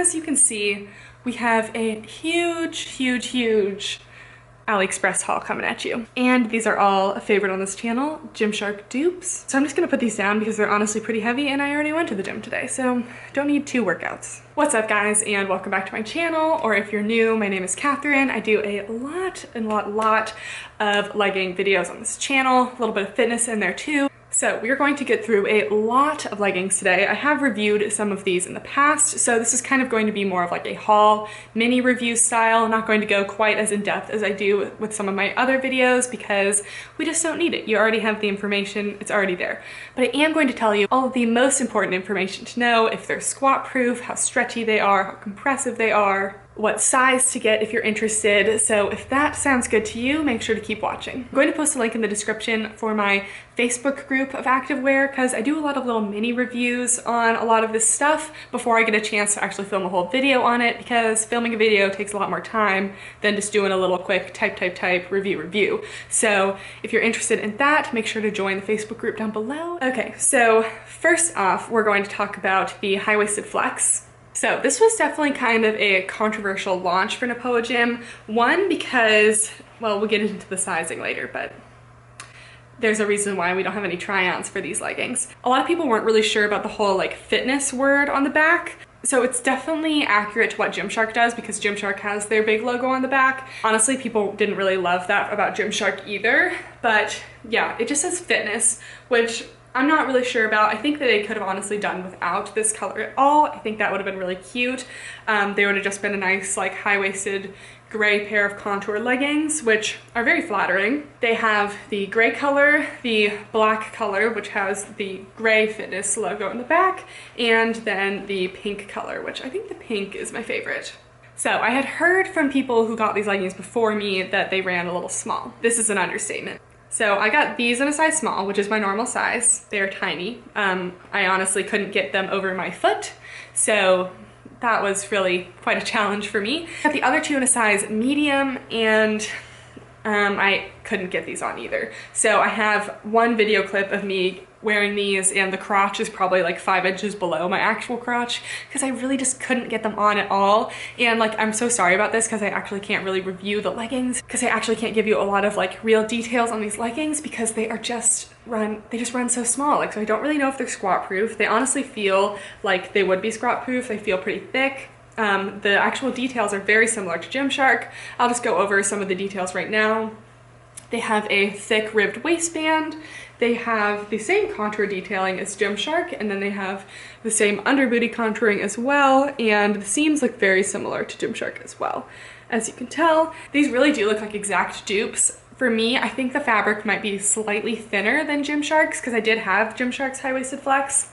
as you can see, we have a huge AliExpress haul coming at you. And these are all a favorite on this channel, Gymshark dupes. So I'm just gonna put these down because they're honestly pretty heavy and I already went to the gym today, so don't need 2 workouts. What's up guys, and welcome back to my channel, or if you're new, my name is Kathryn. I do a lot of legging videos on this channel, a little bit of fitness in there too. So we are going to get through a lot of leggings today. I have reviewed some of these in the past, so this is kind of going to be more of like a haul, mini review style. I'm not going to go quite as in depth as I do with some of my other videos because we just don't need it. You already have the information, it's already there. But I am going to tell you all of the most important information to know: if they're squat proof, how stretchy they are, how compressive they are, what size to get if you're interested. So if that sounds good to you, make sure to keep watching. I'm going to post a link in the description for my Facebook group of Activewear because I do a lot of little mini reviews on a lot of this stuff before I get a chance to actually film a whole video on it, because filming a video takes a lot more time than just doing a little quick type, review. So if you're interested in that, make sure to join the Facebook group down below. Okay, so first off, we're going to talk about the high-waisted flex. So this was definitely kind of a controversial launch for Nepoagym. One, because, well, we'll get into the sizing later, but there's a reason why we don't have any try-ons for these leggings. A lot of people weren't really sure about the whole like fitness word on the back. So it's definitely accurate to what Gymshark does because Gymshark has their big logo on the back. Honestly, people didn't really love that about Gymshark either, but yeah, it just says fitness, which I'm not really sure about. I think that they could have honestly done without this color at all. I think that would have been really cute. They would have just been a nice like high-waisted gray pair of contour leggings, which are very flattering. They have the gray color, the black color, which has the gray fitness logo in the back, and then the pink color, which I think the pink is my favorite. So I had heard from people who got these leggings before me that they ran a little small. This is an understatement. So I got these in a size small, which is my normal size. They're tiny. I honestly couldn't get them over my foot, so that was really quite a challenge for me. I got the other 2 in a size medium, and I couldn't get these on either. So I have one video clip of me wearing these, and the crotch is probably like 5 inches below my actual crotch because I really just couldn't get them on at all. And like, I'm so sorry about this because I actually can't really review the leggings, because I actually can't give you a lot of like real details on these leggings because they are just run so small. Like, so I don't really know if they're squat proof. They honestly feel like they would be squat proof. They feel pretty thick. The actual details are very similar to Gymshark. I'll just go over some of the details right now. They have a thick ribbed waistband. They have the same contour detailing as Gymshark, and then they have the same underbooty contouring as well, and the seams look very similar to Gymshark as well. As you can tell, these really do look like exact dupes. For me, I think the fabric might be slightly thinner than Gymshark's because I did have Gymshark's high-waisted flex.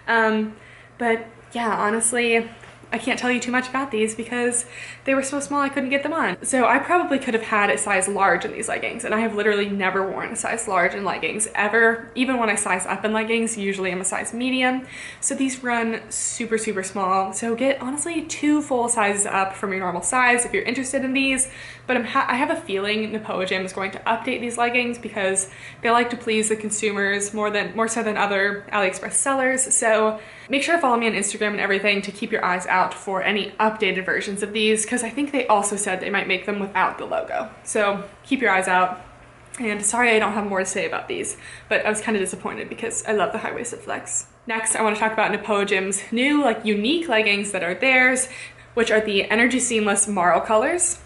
But yeah, honestly, I can't tell you too much about these because they were so small I couldn't get them on. So I probably could have had a size large in these leggings, and I have literally never worn a size large in leggings ever. Even when I size up in leggings, usually I'm a size medium. So these run super small. So get honestly 2 full sizes up from your normal size if you're interested in these. But I have a feeling Nepoagym is going to update these leggings because they like to please the consumers more so than other AliExpress sellers. So make sure to follow me on Instagram and everything to keep your eyes out for any updated versions of these, because I think they also said they might make them without the logo. So keep your eyes out. And sorry I don't have more to say about these, but I was kind of disappointed because I love the high-waisted flex. Next, I want to talk about Nepoagym's new like unique leggings that are theirs, which are the Energy Seamless Marl colors.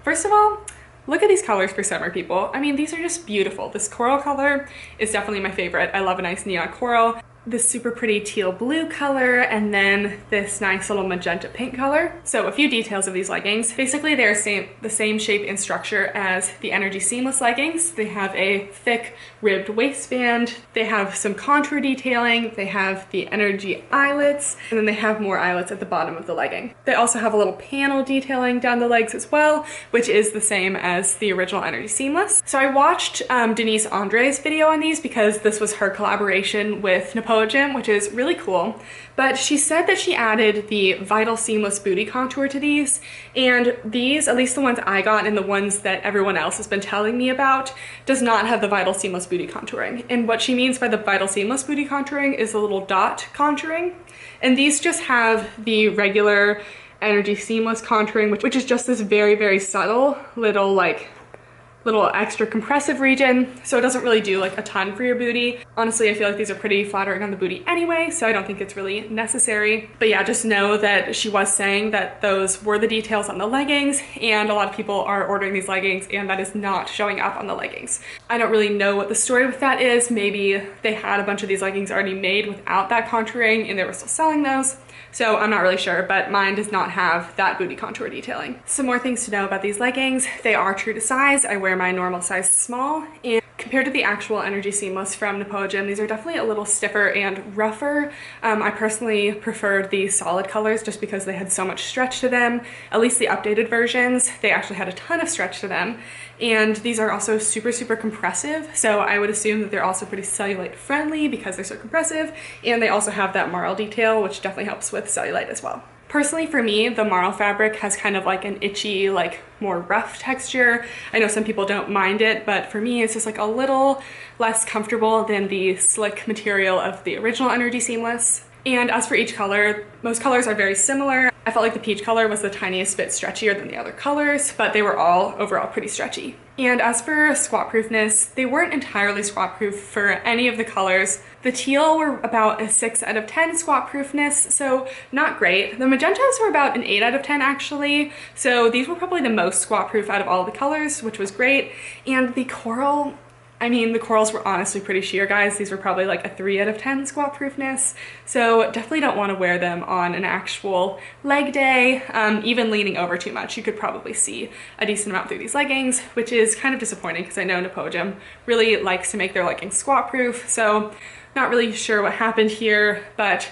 First of all, look at these colors for summer, people. I mean, these are just beautiful. This coral color is definitely my favorite. I love a nice neon coral. This super pretty teal blue color, and then this nice little magenta pink color. So a few details of these leggings. Basically, they're the same shape and structure as the Energy Seamless leggings. They have a thick ribbed waistband. They have some contour detailing. They have the Energy eyelets, and then they have more eyelets at the bottom of the legging. They also have a little panel detailing down the legs as well, which is the same as the original Energy Seamless. So I watched Denise Andre's video on these because this was her collaboration with Nepoagym, which is really cool. But she said that she added the Vital Seamless Booty contour to these, and these, at least the ones I got and the ones that everyone else has been telling me about, does not have the Vital Seamless Booty contouring. And what she means by the Vital Seamless Booty contouring is the little dot contouring, and these just have the regular Energy Seamless contouring, which is just this very, very subtle little extra compressive region, so it doesn't really do like a ton for your booty. Honestly, I feel like these are pretty flattering on the booty anyway, so I don't think it's really necessary. But yeah, just know that she was saying that those were the details on the leggings, and a lot of people are ordering these leggings and that is not showing up on the leggings. I don't really know what the story with that is. Maybe they had a bunch of these leggings already made without that contouring and they were still selling those. So I'm not really sure, but mine does not have that booty contour detailing. Some more things to know about these leggings. They are true to size. I wear my normal size small, and compared to the actual Energy Seamless from Nepoagym, these are definitely a little stiffer and rougher. I personally preferred the solid colors just because they had so much stretch to them. At least the updated versions, they actually had a ton of stretch to them. And these are also super, super compressive. So I would assume that they're also pretty cellulite friendly because they're so compressive. And they also have that marl detail, which definitely helps with cellulite as well. Personally, for me, the marl fabric has kind of like an itchy, like more rough texture. I know some people don't mind it, but for me, it's just like a little less comfortable than the slick material of the original Energy Seamless. And as for each color, most colors are very similar. I felt like the peach color was the tiniest bit stretchier than the other colors, but they were all overall pretty stretchy. And as for squat proofness, they weren't entirely squat proof for any of the colors. The teal were about a 6 out of 10 squat proofness, so not great. The magentas were about an 8 out of 10 actually, so these were probably the most squat proof out of all the colors, which was great. And the coral, I mean, the corals were honestly pretty sheer, guys. These were probably like a 3 out of 10 squat proofness, so definitely don't want to wear them on an actual leg day. Even leaning over too much, you could probably see a decent amount through these leggings, which is kind of disappointing because I know Nepoagym really likes to make their leggings squat proof, so not really sure what happened here, but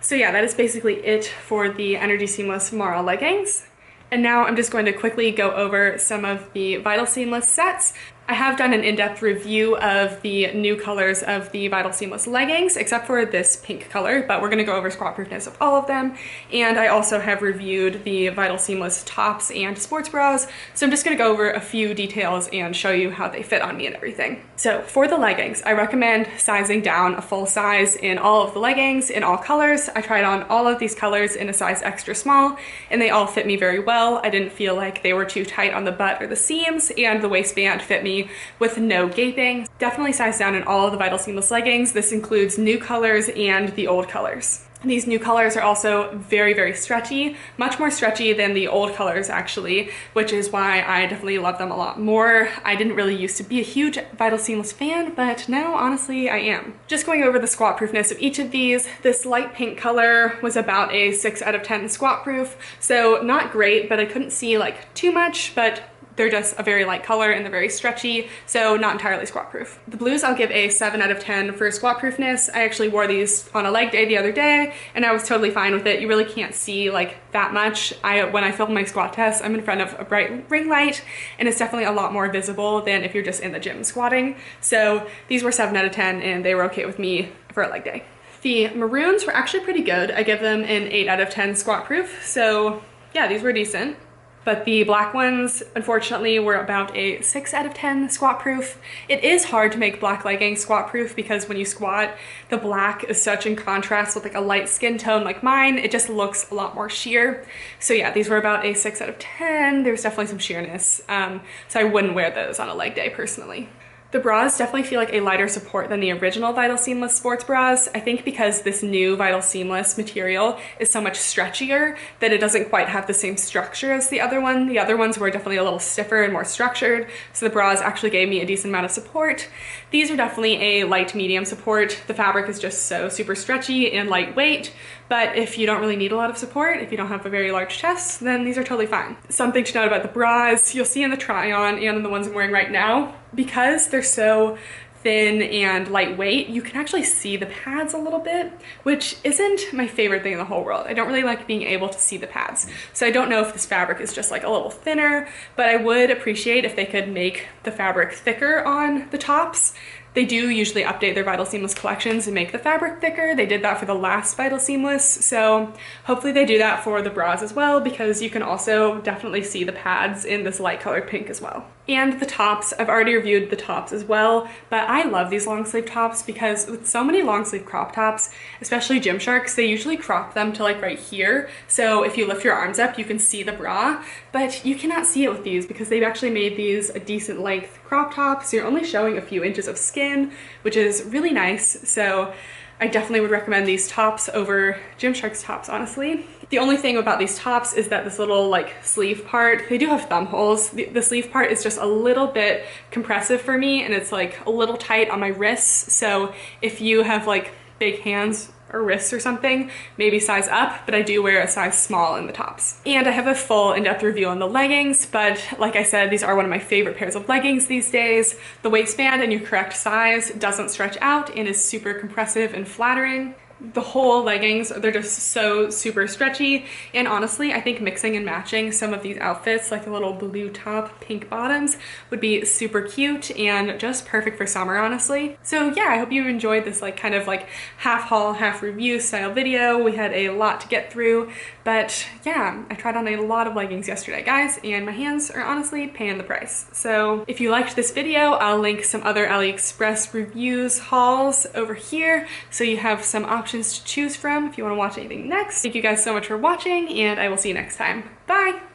so yeah, that is basically it for the Energy Seamless marl leggings. And now I'm just going to quickly go over some of the Vital Seamless sets. I have done an in-depth review of the new colors of the Vital Seamless leggings, except for this pink color, but we're gonna go over squat proofness of all of them. And I also have reviewed the Vital Seamless tops and sports bras, so I'm just gonna go over a few details and show you how they fit on me and everything. So for the leggings, I recommend sizing down a full size in all of the leggings in all colors. I tried on all of these colors in a size extra small, and they all fit me very well. I didn't feel like they were too tight on the butt or the seams, and the waistband fit me with no gaping. Definitely size down in all of the Vital Seamless leggings. This includes new colors and the old colors. These new colors are also very, very stretchy, much more stretchy than the old colors actually, which is why I definitely love them a lot more. I didn't really used to be a huge Vital Seamless fan, but now honestly I am. Just going over the squat proofness of each of these, this light pink color was about a 6 out of 10 squat proof, so not great, but I couldn't see like too much, but they're just a very light color and they're very stretchy, so not entirely squat proof. The blues I'll give a 7 out of 10 for squat proofness. I actually wore these on a leg day the other day and I was totally fine with it. You really can't see like that much. When I film my squat test, I'm in front of a bright ring light and it's definitely a lot more visible than if you're just in the gym squatting. So these were 7 out of 10 and they were okay with me for a leg day. The maroons were actually pretty good. I give them an 8 out of 10 squat proof. So yeah, these were decent. But the black ones, unfortunately, were about a 6 out of 10 squat proof. It is hard to make black leggings squat proof because when you squat, the black is such in contrast with like a light skin tone like mine. It just looks a lot more sheer. So yeah, these were about a 6 out of 10. There was definitely some sheerness. So I wouldn't wear those on a leg day personally. The bras definitely feel like a lighter support than the original Vital Seamless sports bras. I think because this new Vital Seamless material is so much stretchier that it doesn't quite have the same structure as the other one. The other ones were definitely a little stiffer and more structured, so the bras actually gave me a decent amount of support. These are definitely a light medium support. The fabric is just so super stretchy and lightweight, but if you don't really need a lot of support, if you don't have a very large chest, then these are totally fine. Something to note about the bras, you'll see in the try-on and in the ones I'm wearing right now, because they're so thin and lightweight, you can actually see the pads a little bit, which isn't my favorite thing in the whole world. I don't really like being able to see the pads. So I don't know if this fabric is just like a little thinner, but I would appreciate if they could make the fabric thicker on the tops. They do usually update their Vital Seamless collections and make the fabric thicker. They did that for the last Vital Seamless, so hopefully they do that for the bras as well, because you can also definitely see the pads in this light colored pink as well. And the tops, I've already reviewed the tops as well, but I love these long sleeve tops because with so many long sleeve crop tops, especially Gymshark's, they usually crop them to like right here. So if you lift your arms up, you can see the bra, but you cannot see it with these because they've actually made these a decent length crop top. So you're only showing a few inches of skin, which is really nice. So I definitely would recommend these tops over Gymshark's tops, honestly. The only thing about these tops is that this little like sleeve part, they do have thumb holes. The sleeve part is just a little bit compressive for me, and it's like a little tight on my wrists. So if you have like big hands or wrists or something, maybe size up, but I do wear a size small in the tops. And I have a full in-depth review on the leggings, but like I said, these are one of my favorite pairs of leggings these days. The waistband in your correct size doesn't stretch out and is super compressive and flattering. The whole leggings, they're just so super stretchy, and honestly I think mixing and matching some of these outfits, like the little blue top, pink bottoms, would be super cute and just perfect for summer, honestly. So yeah, I hope you enjoyed this like kind of like half haul, half review style video. We had a lot to get through, but yeah, I tried on a lot of leggings yesterday, guys, and my hands are honestly paying the price. So if you liked this video, I'll link some other AliExpress reviews, hauls over here, so you have some options to choose from if you want to watch anything next. Thank you guys so much for watching, and I will see you next time. Bye!